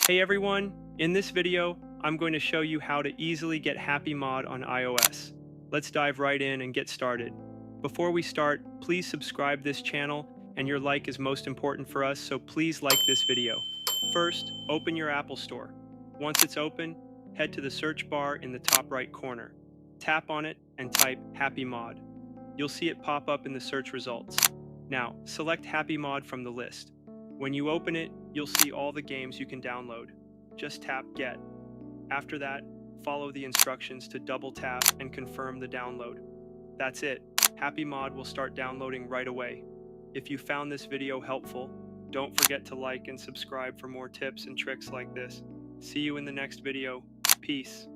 Hey everyone, in this video, I'm going to show you how to easily get HappyMod on iOS. Let's dive right in and get started. Before we start, please subscribe this channel, and your like is most important for us, so please like this video. First, open your Apple Store. Once it's open, head to the search bar in the top right corner. Tap on it and type HappyMod. You'll see it pop up in the search results. Now, select HappyMod from the list. When you open it, you'll see all the games you can download. Just tap Get. After that, follow the instructions to double tap and confirm the download. That's it. HappyMod will start downloading right away. If you found this video helpful, don't forget to like and subscribe for more tips and tricks like this. See you in the next video. Peace.